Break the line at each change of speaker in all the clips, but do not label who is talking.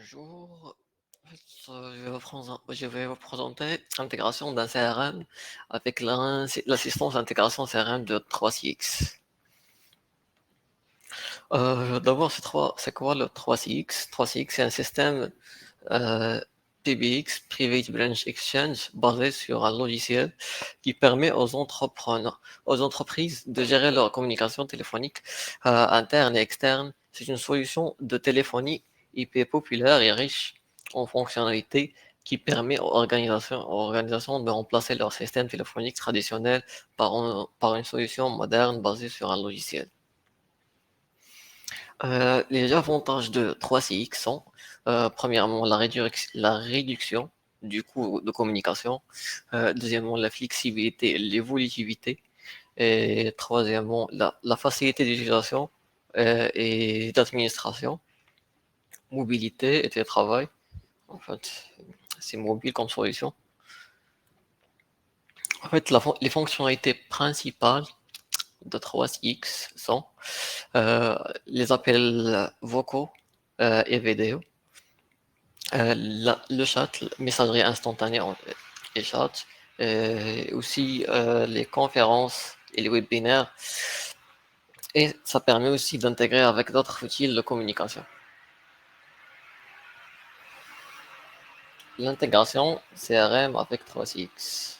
Bonjour. En fait, je vais vous présenter l'intégration d'un CRM avec l'assistance d'intégration CRM de 3CX. D'abord, c'est quoi le 3CX? 3CX, c'est un système euh, PBX, Private Branch Exchange, basé sur un logiciel qui permet aux entreprises de gérer leur communication téléphonique interne et externe. C'est une solution de téléphonie IP populaire et riche en fonctionnalités qui permet aux organisations de remplacer leur système téléphonique traditionnel par une solution moderne basée sur un logiciel. Les avantages de 3CX sont, premièrement, la réduction du coût de communication, deuxièmement, la flexibilité et l'évolutivité, et troisièmement, la facilité d'utilisation et d'administration, mobilité et télétravail. En fait, c'est mobile comme solution. En fait, les fonctionnalités principales de 3CX sont les appels vocaux et vidéo. Le chat, messagerie instantanée et chat, aussi les conférences et les webinaires, et ça permet aussi d'intégrer avec d'autres outils de communication. L'intégration CRM avec 3CX.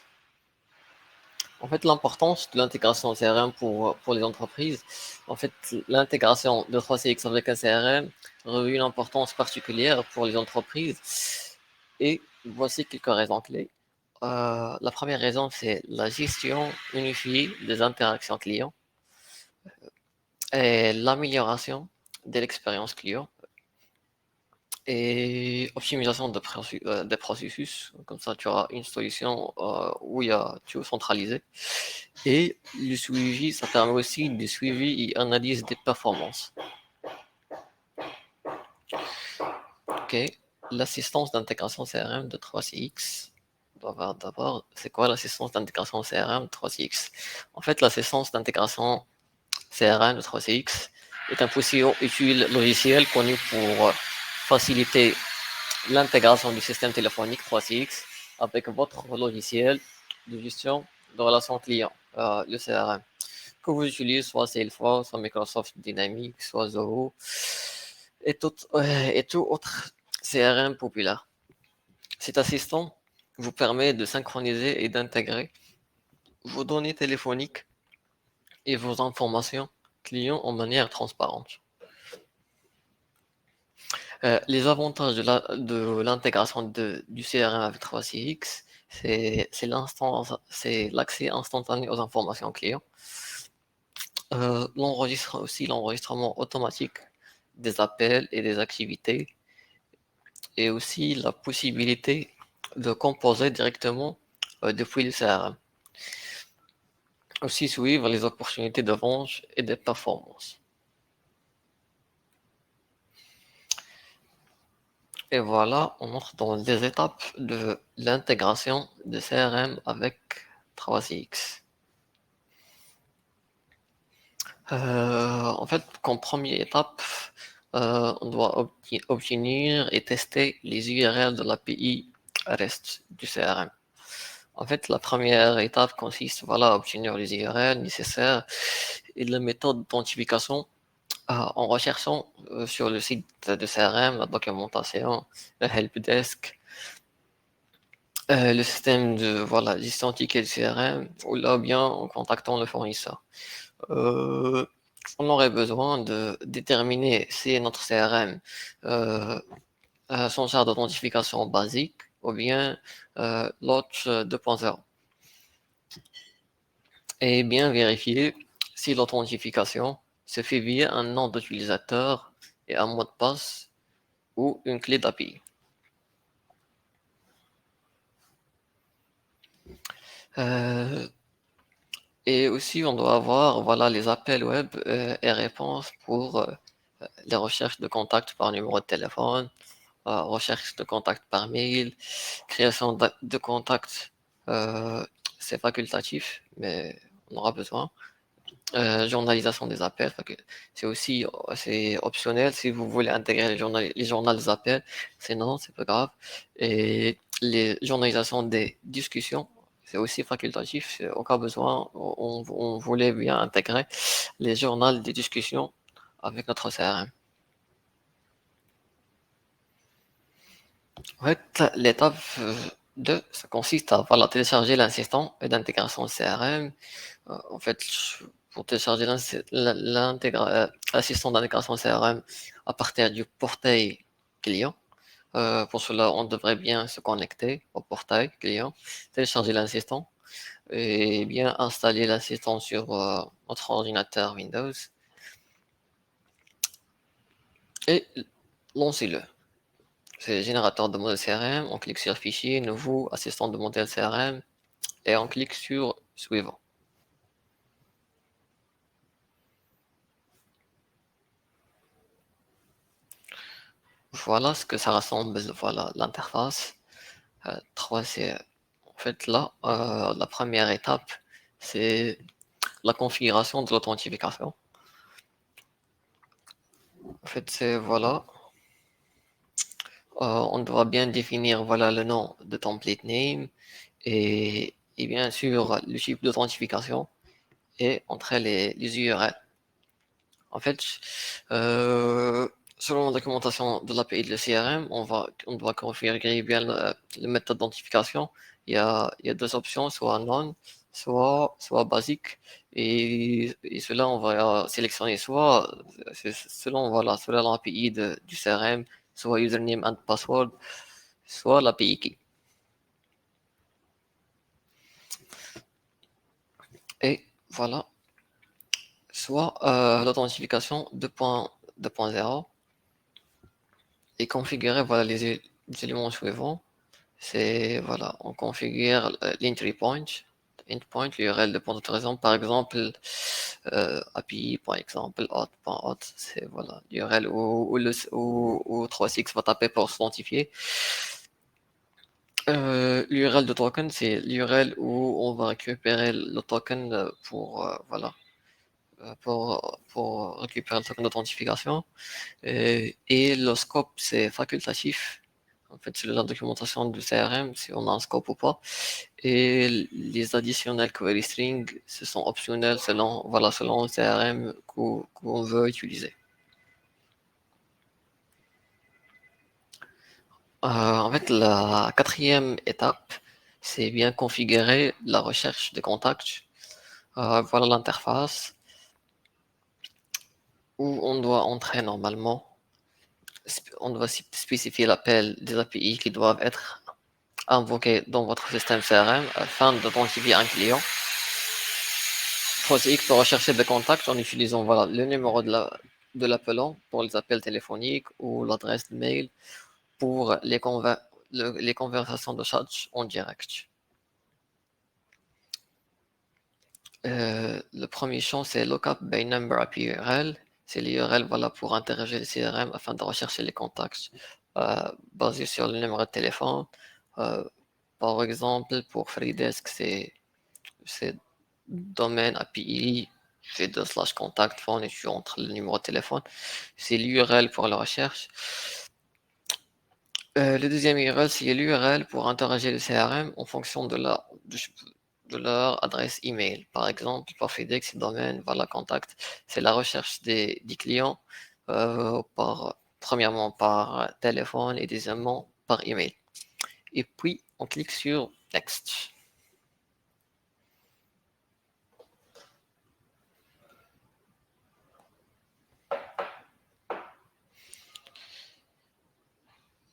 En fait, l'importance de l'intégration CRM pour les entreprises, en fait, l'intégration de 3CX avec un CRM revêt une importance particulière pour les entreprises, et voici quelques raisons clés. La première raison, c'est la gestion unifiée des interactions clients et l'amélioration de l'expérience client et optimisation des processus. Comme ça, tu auras une solution où il y a tout centralisé. Et le suivi, ça permet aussi de suivi et analyse des performances. Ok, l'assistance d'intégration CRM de 3CX. D'abord, c'est quoi l'assistance d'intégration CRM de 3CX? En fait, l'assistance d'intégration CRM de 3CX est un outil logiciel connu pour faciliter l'intégration du système téléphonique 3CX avec votre logiciel de gestion de relations clients, le CRM, que vous utilisez soit Salesforce, soit Microsoft Dynamics, soit Zoho, et tout autre CRM populaire. Cet assistant vous permet de synchroniser et d'intégrer vos données téléphoniques et vos informations clients en manière transparente. Les avantages de l'intégration du CRM avec 3CX, c'est l'accès instantané aux informations clients, l'enregistrement automatique des appels et des activités, et aussi la possibilité de composer directement depuis le CRM. Aussi suivre les opportunités de vente et de performance. Et voilà, on entre dans les étapes de l'intégration de CRM avec 3CX. En fait, comme première étape, on doit obtenir et tester les URL de l'API REST du CRM. En fait, la première étape consiste à obtenir les URL nécessaires et la méthode d'authentification en recherchant sur le site de CRM, la documentation, le helpdesk, le système de gestion ticket de CRM, ou là bien en contactant le fournisseur. Euh, on aurait besoin de déterminer si notre CRM s'en sert d'authentification basique ou bien l'autre 2.0. Et bien vérifier si l'authentification se fait via un nom d'utilisateur et un mot de passe ou une clé d'API. Et aussi, on doit avoir les appels web et réponses pour les recherches de contacts par numéro de téléphone, recherche de contacts par mail, création de contacts, c'est facultatif, mais on aura besoin. journalisation des appels. C'est aussi c'est optionnel si vous voulez intégrer les journaux des appels. Sinon, c'est pas grave. Et les journalisations des discussions, c'est aussi facultatif. Au cas besoin, on voulait bien intégrer les journaux des discussions avec notre CRM. En fait, l'étape 2, ça consiste à voilà, télécharger l'assistant et d'intégration CRM. En fait, pour télécharger l'assistant d'intégration CRM à partir du portail client, pour cela, on devrait bien se connecter au portail client, télécharger l'assistant et bien installer l'assistant sur notre ordinateur Windows et lancer-le. C'est le générateur de modèle CRM, on clique sur Fichier, Nouveau, Assistant de modèle CRM et on clique sur Suivant. Voilà ce que ça ressemble, voilà l'interface. 3, c'est en fait là, la première étape, c'est la configuration de l'authentification. En fait, c'est voilà, on doit bien définir voilà le nom de template name et bien sûr le type d'authentification et entrer les URL. En fait, euh, selon la documentation de l'API de CRM, on doit configurer bien le méthode d'identification. Il y a deux options, soit non, soit basique. Et cela, on va sélectionner soit selon voilà, selon l'API du CRM, soit username and password, soit l'API key. Et voilà, soit l'authentification 2.0 et configurer voilà, les éléments suivants. C'est voilà, on configure l'entry point, endpoint, l'URL de point d'autorisation, par exemple API, par exemple, auth.auth, c'est voilà, l'URL où 3six va taper pour s'identifier. L'URL de token, c'est l'URL où on va récupérer le token voilà, pour récupérer le token d'authentification. Et le scope, c'est facultatif. En fait, c'est la documentation du CRM, si on a un scope ou pas. Et les additionnels query string, ce sont optionnels selon le CRM qu'on veut utiliser. En fait, la quatrième étape, c'est bien configurer la recherche de contacts. Voilà l'interface où on doit entrer normalement. On doit spécifier l'appel des API qui doivent être invoqués dans votre système CRM afin d'authentifier un client. Procéder pour rechercher des contacts en utilisant voilà, le numéro de l'appelant pour les appels téléphoniques ou l'adresse mail pour les conversations de chat en direct. Le premier champ, c'est lookup by number API URL. C'est l'URL voilà, pour interroger le CRM afin de rechercher les contacts basés sur le numéro de téléphone. Euh, Par exemple, pour Freedesk, c'est domaine API, v2/contact, fourniture entre le numéro de téléphone. C'est l'URL pour la recherche. Le deuxième URL, c'est l'URL pour interroger le CRM en fonction de leur adresse email. Par exemple, pour FedEx, domaine, voilà, contact, c'est la recherche des clients, premièrement par téléphone et deuxièmement par email. Et puis, on clique sur Next.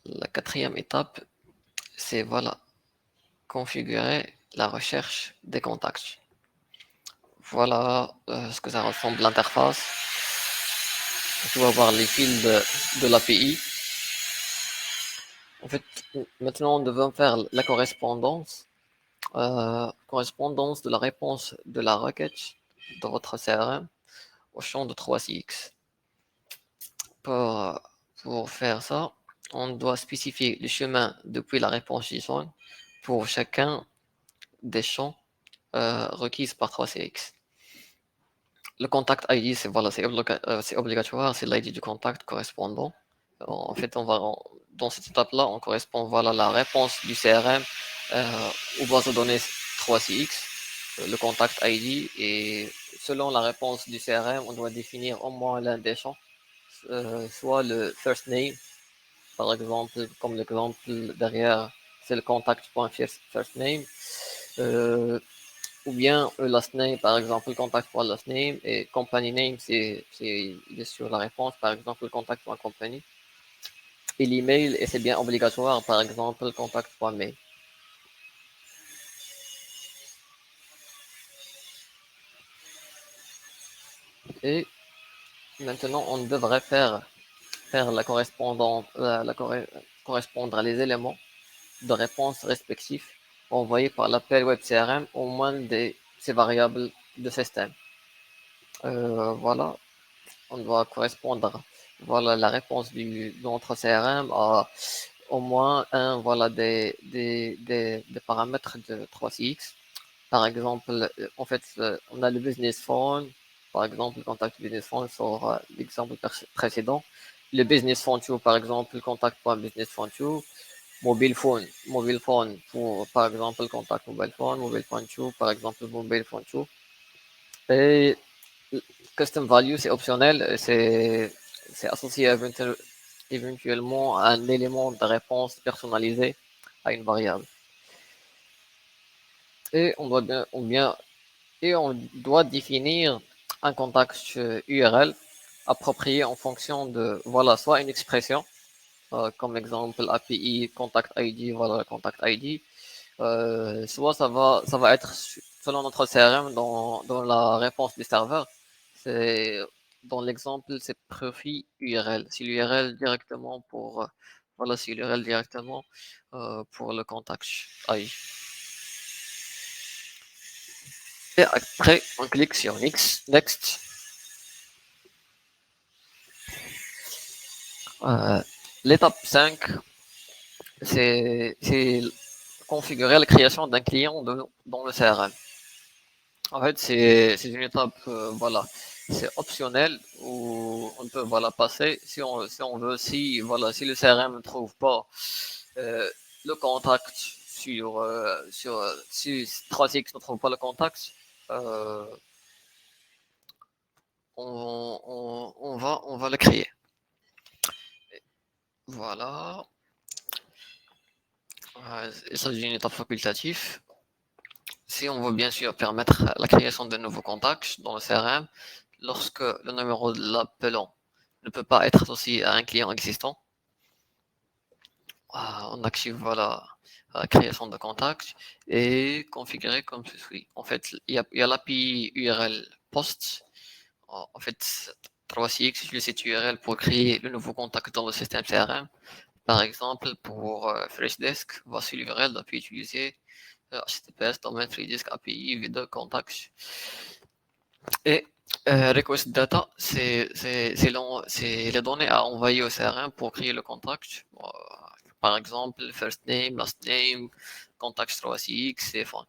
La quatrième étape, c'est voilà, configurer la recherche des contacts. Voilà ce que ça ressemble l'interface. Tu vas voir les fils de l'API. En fait, maintenant, nous devons faire la correspondance de la réponse de la requête de votre CRM au champ de 3CX. Pour, pour faire ça, on doit spécifier le chemin depuis la réponse JSON pour chacun des champs requises par 3CX. Le contact ID, c'est obligatoire, c'est l'ID du contact correspondant. En fait, dans cette étape-là, on correspond voilà, la réponse du CRM aux bases de données 3CX, le contact ID, et selon la réponse du CRM, on doit définir au moins l'un des champs, soit le first name, par exemple, comme l'exemple derrière, c'est le contact.first name, euh, ou bien last name, par exemple, contact.last name, et company name, il est sur la réponse, par exemple, contact.company. Et l'email, et c'est bien obligatoire, par exemple, contact.mail. Et maintenant, on devrait faire la correspondance, correspondre les éléments de réponse respectifs envoyés par l'appel web CRM au moins de ces variables de système. Voilà, on doit correspondre voilà la réponse de notre CRM à au moins un voilà des paramètres de 3CX. Par exemple, en fait, on a le business phone, par exemple, contact business phone sur l'exemple précédent. Le business phone 2, par exemple, contact.business phone 2. Mobile phone pour, par exemple, contact mobile phone 2, par exemple, mobile phone 2. Et custom value, c'est optionnel, c'est associé éventuellement à un élément de réponse personnalisé à une variable. Et on doit définir un contexte URL approprié en fonction de, voilà, soit une expression, comme exemple API contact ID, voilà, contact ID, soit ça va être selon notre CRM dans la réponse du serveur. C'est, dans l'exemple, c'est profil URL. C'est l'URL directement pour, voilà, c'est l'URL directement pour le contact ID. Et après, on clique sur Next. L'étape 5, c'est configurer la création d'un client dans le CRM. En fait, c'est une étape, voilà, c'est optionnel où on peut voilà passer si on veut si le CRM ne trouve pas euh, le contact si 3X ne trouve pas le contact, euh, on va le créer. Voilà. Il s'agit d'une étape facultative. Si on veut bien sûr permettre la création de nouveaux contacts dans le CRM, lorsque le numéro de l'appelant ne peut pas être associé à un client existant, on active voilà, la création de contacts et configurer comme ceci. En fait, il y a l'API URL post. En fait, 3CX utilise cette URL pour créer le nouveau contact dans le système CRM. Par exemple, pour Freshdesk, voici l'URL d'API utilisée HTTPS, domaine FreeDisk API, V2 contacts. Et request data, c'est les données à envoyer au CRM pour créer le contact. Par exemple, first name, last name, contact 3CX et phone.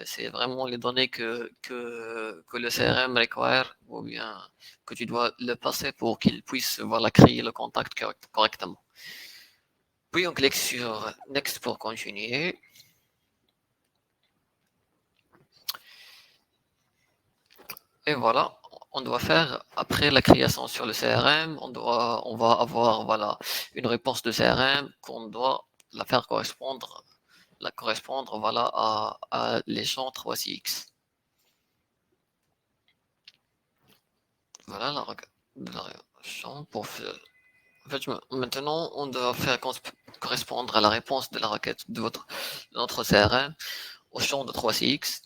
C'est vraiment les données que le CRM requiert ou bien que tu dois le passer pour qu'il puisse voilà, créer le contact correctement. Puis on clique sur Next pour continuer. Et voilà, on doit faire, après la création sur le CRM, on va avoir voilà, une réponse de CRM qu'on doit la correspondre voilà, à les champs 3CX. Voilà la champ pour faire. En fait, maintenant, on doit faire correspondre à la réponse de la requête de notre CRM au champ de 3CX.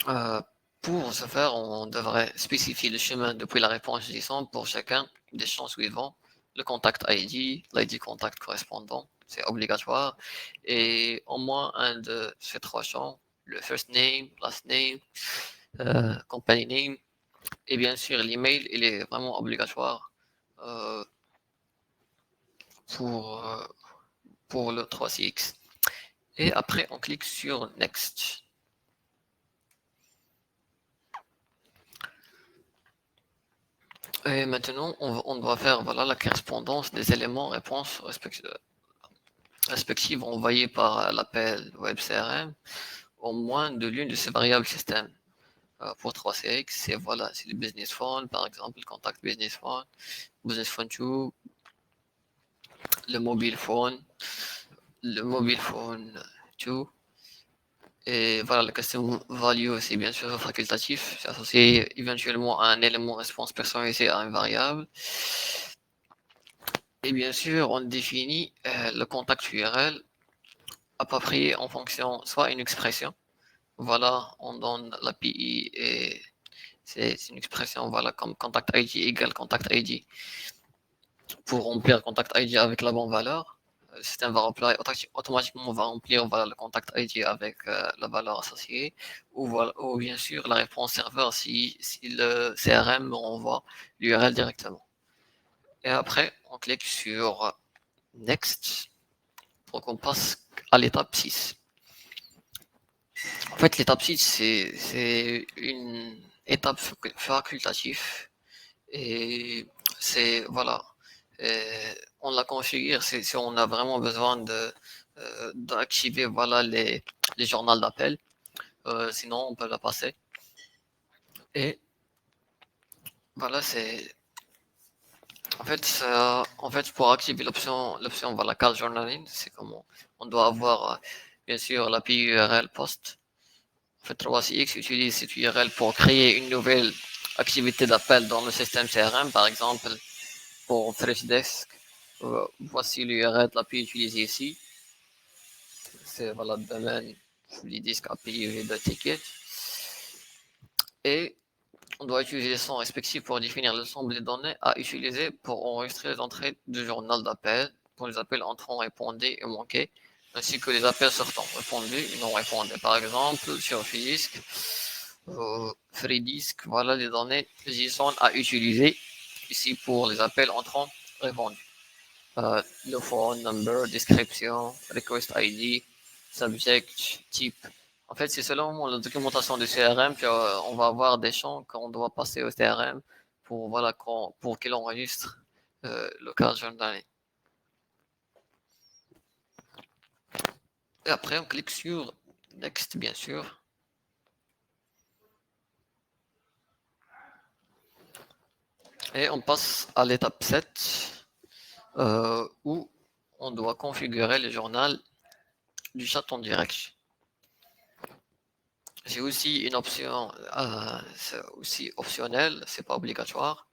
Euh, pour ce faire, on devrait spécifier le chemin depuis la réponse JSON pour chacun des champs suivants. Le contact ID, l'ID contact correspondant, c'est obligatoire. Et au moins un de ces trois champs, le first name, last name, company name, et bien sûr l'email, il est vraiment obligatoire euh, pour, euh, pour le 3CX. Et après, on clique sur Next. Et maintenant, on doit faire voilà, la correspondance des éléments réponses respectives envoyés par l'appel WebCRM au moins de l'une de ces variables système. Pour 3CX, c'est voilà, c'est le business phone, par exemple, le contact business phone 2, le mobile phone 2. Et voilà, le custom value, c'est bien sûr facultatif. C'est associé éventuellement à un élément réponse personnalisé à une variable. Et bien sûr, on définit le contact URL approprié en fonction soit une expression. Voilà, on donne l'API et c'est une expression voilà, comme contact ID égale contact ID pour remplir contact ID avec la bonne valeur. Le système va remplir automatiquement va remplir voilà, le contact ID avec la valeur associée ou, voilà, ou bien sûr la réponse serveur si le CRM me renvoie l'URL directement. Et après, on clique sur Next pour qu'on passe à l'étape 6. En fait, l'étape 6, c'est une étape facultative et c'est, voilà, on la configure si on a vraiment besoin d'activer voilà, les journaux d'appel. Sinon, on peut la passer. Et voilà, c'est. En fait, pour activer l'option voilà, call journaling, c'est comment on doit avoir bien sûr l'API URL post. En fait, 3CX utilise cette URL pour créer une nouvelle activité d'appel dans le système CRM, par exemple pour Freshdesk. Voici l'URL de l'API utilisée ici. C'est voilà, le domaine FreeDisk API de ticket. Et on doit utiliser son respectif pour définir l'ensemble des données à utiliser pour enregistrer les entrées du journal d'appel pour les appels entrants répondus et manqués, ainsi que les appels sortants répondus et non répondus. Par exemple, sur FreeDisk, FreeDisk, voilà les données JSON à utiliser ici pour les appels entrants répondus. Le phone number, description, request ID, subject, type. En fait, c'est selon la documentation du CRM qu'on va avoir des champs qu'on doit passer au CRM pour, voilà, pour qu'il enregistre le cas journalier. Et après, on clique sur Next, bien sûr. Et on passe à l'étape 7, où on doit configurer le journal du chat en direct. C'est aussi une option, c'est aussi optionnel, c'est pas obligatoire.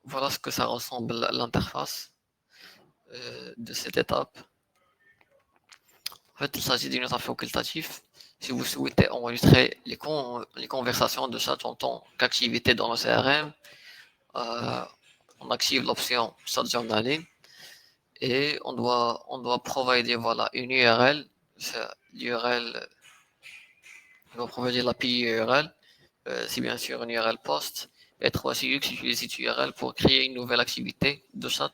Voilà ce que ça ressemble à l'interface de cette étape. En fait, il s'agit d'une étape facultative. Si vous souhaitez enregistrer les conversations de chat en tant qu'activité dans le CRM, euh, on active l'option chat journaling et on doit provider voilà, une URL. L'URL, on doit provider l'API URL. C'est bien sûr une URL post. Et 3CX utilise cette URL pour créer une nouvelle activité de chat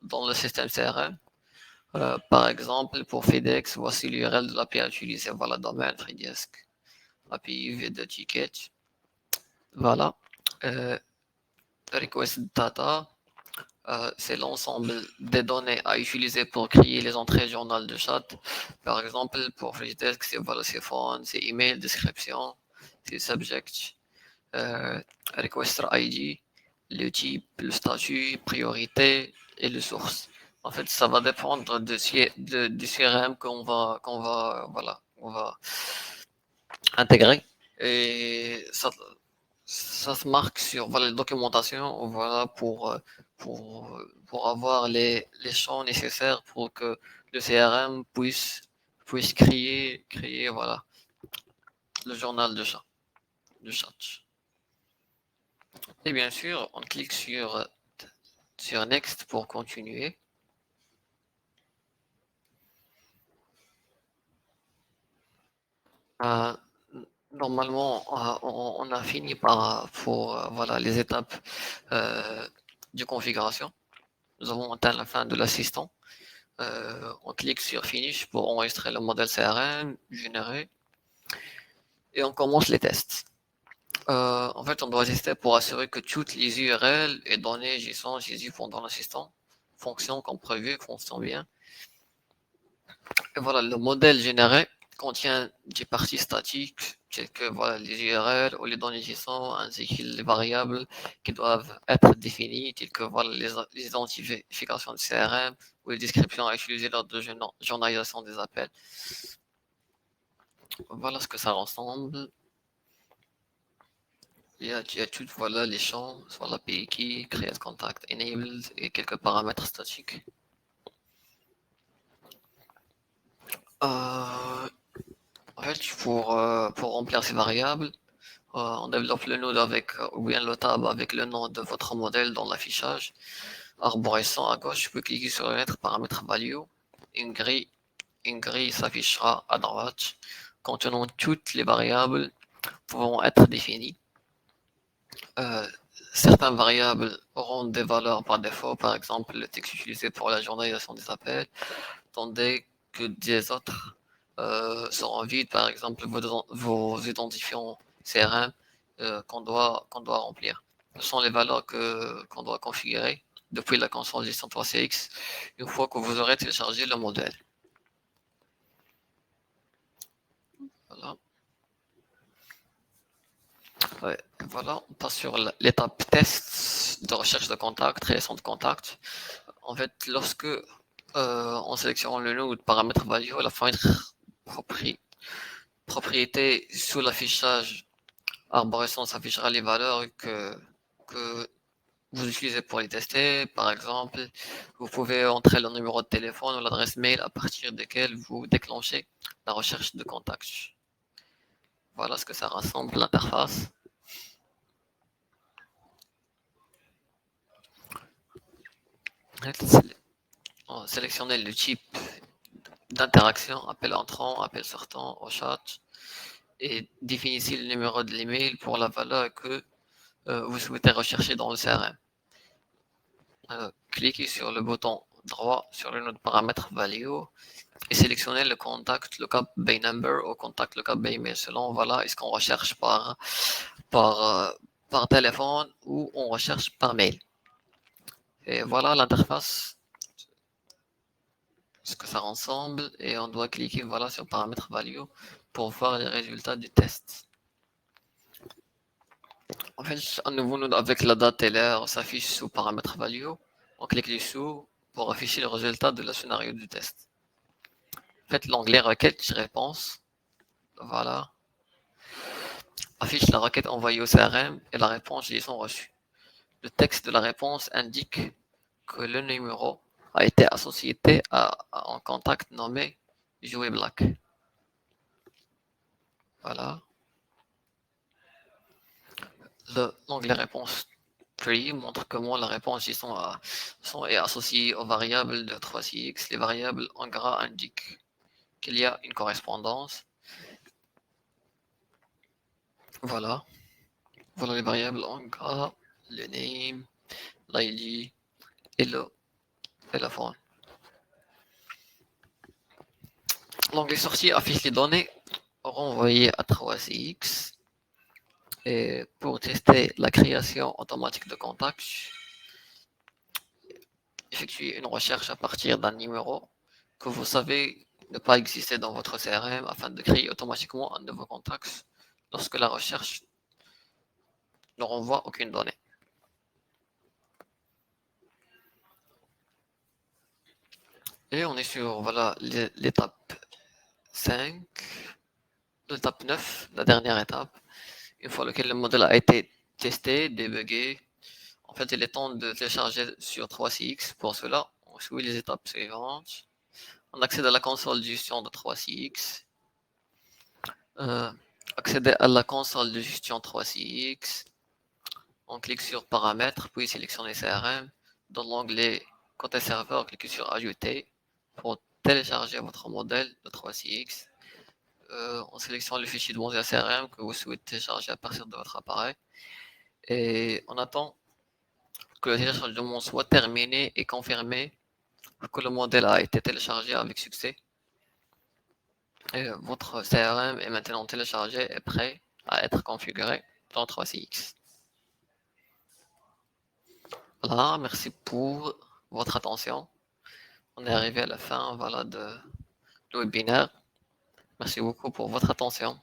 dans le système CRM. Par exemple, pour FedEx, voici l'URL de l'API à utiliser. Voilà, domaine, FreeDesk, API de ticket. Voilà. Euh, request data, c'est l'ensemble des données à utiliser pour créer les entrées journal de chat. Par exemple, pour FreeDesk, c'est voilà, c'est phone, c'est email, description, c'est subject, requester ID, le type, le statut, priorité et le source. En fait, ça va dépendre du CRM voilà, on va intégrer. Et ça se marque sur voilà, la documentation voilà, pour avoir les champs nécessaires pour que le CRM puisse créer voilà, le journal de chat. Et bien sûr, on clique sur Next pour continuer. Euh, Normalement, on a fini pour voilà, les étapes de configuration. Nous avons atteint la fin de l'assistant. On clique sur Finish pour enregistrer le modèle CRM, générer, et on commence les tests. En fait, on doit tester pour assurer que toutes les URL et données JSON saisies pendant l'assistant fonctionnent comme prévu, fonctionnent bien. Et voilà, le modèle généré contient des parties statiques, telles que voilà, les URL ou les données JSON, ainsi que les variables qui doivent être définies, telles que voilà, les identifications de CRM ou les descriptions à utiliser lors de journalisation des appels. Voilà ce que ça ressemble. Il y a tout, voilà, les champs, soit l'API key, create contact, enabled et quelques paramètres statiques. Euh, En fait, pour remplir ces variables, on développe le node avec, ou bien le tab avec le nom de votre modèle dans l'affichage. Arborescent à gauche, vous cliquez sur la lettre paramètre value. Une grille, une grille s'affichera à droite contenant toutes les variables pouvant être définies. Euh, Certaines variables auront des valeurs par défaut, par exemple le texte utilisé pour la journalisation des appels, tandis que des autres seront vides, par exemple vos identifiants CRM qu'on doit remplir. Ce sont les valeurs qu'on doit configurer depuis la console gestion 3CX une fois que vous aurez téléchargé le modèle. Voilà. Ouais, voilà, on passe sur l'étape test de recherche de contact, création de contact. En fait, lorsque on sélectionne le node paramètre value, la fenêtre propriété sous l'affichage arborescence affichera les valeurs que vous utilisez pour les tester. Par exemple, vous pouvez entrer le numéro de téléphone ou l'adresse mail à partir desquelles vous déclenchez la recherche de contact. Voilà ce que ça rassemble l'interface. Sélectionnez le type d'interaction, appel entrant, appel sortant au chat, et définissez le numéro de l'email pour la valeur que vous souhaitez rechercher dans le CRM. Cliquez sur le bouton droit sur le node paramètre value et sélectionnez le contact lookup by number ou contact lookup by email selon voilà est-ce qu'on recherche par, euh, par téléphone ou on recherche par mail. Et voilà l'interface, ce que ça ressemble, et on doit cliquer voilà sur paramètre value pour voir les résultats du test. En fait, un nouveau node avec la date et l'heure s'affiche sous paramètre value. On clique dessous pour afficher le résultat de la scénario du test. Faites l'onglet requête réponse. Voilà. Affiche la requête envoyée au CRM et la réponse JSON reçue. Le texte de la réponse indique que le numéro a été associé à un contact nommé Joey Black. Voilà. L'onglet réponse tree montre comment la réponse JSON est associée aux variables de 3CX. Les variables en gras indiquent qu'il y a une correspondance. Voilà. Voilà les variables en gras, le name, l'ID et la forme. L'onglet sortie affiche les données renvoyées à 3CX. Et pour tester la création automatique de contacts, effectuez une recherche à partir d'un numéro que vous savez ne pas exister dans votre CRM afin de créer automatiquement un nouveau contact lorsque la recherche ne renvoie aucune donnée. Et on est sur voilà l'étape 5, l'étape 9, la dernière étape, une fois que le modèle a été testé, débugué. En fait, il est temps de télécharger sur 3CX. Pour cela, on suit les étapes suivantes. On accède à la console de gestion de 3CX. Accéder à la console de gestion 3CX. On clique sur paramètres, puis sélectionner CRM. Dans l'onglet côté serveur, cliquez sur ajouter pour télécharger votre modèle de 3CX. On sélectionne le fichier de Mozilla CRM que vous souhaitez télécharger à partir de votre appareil. Et on attend que le téléchargement soit terminé et confirmé que le modèle a été téléchargé avec succès. Et votre CRM est maintenant téléchargé et prêt à être configuré. dans 3CX. Voilà, merci pour votre attention. On est arrivé à la fin, voilà, de le webinaire. Merci beaucoup pour votre attention.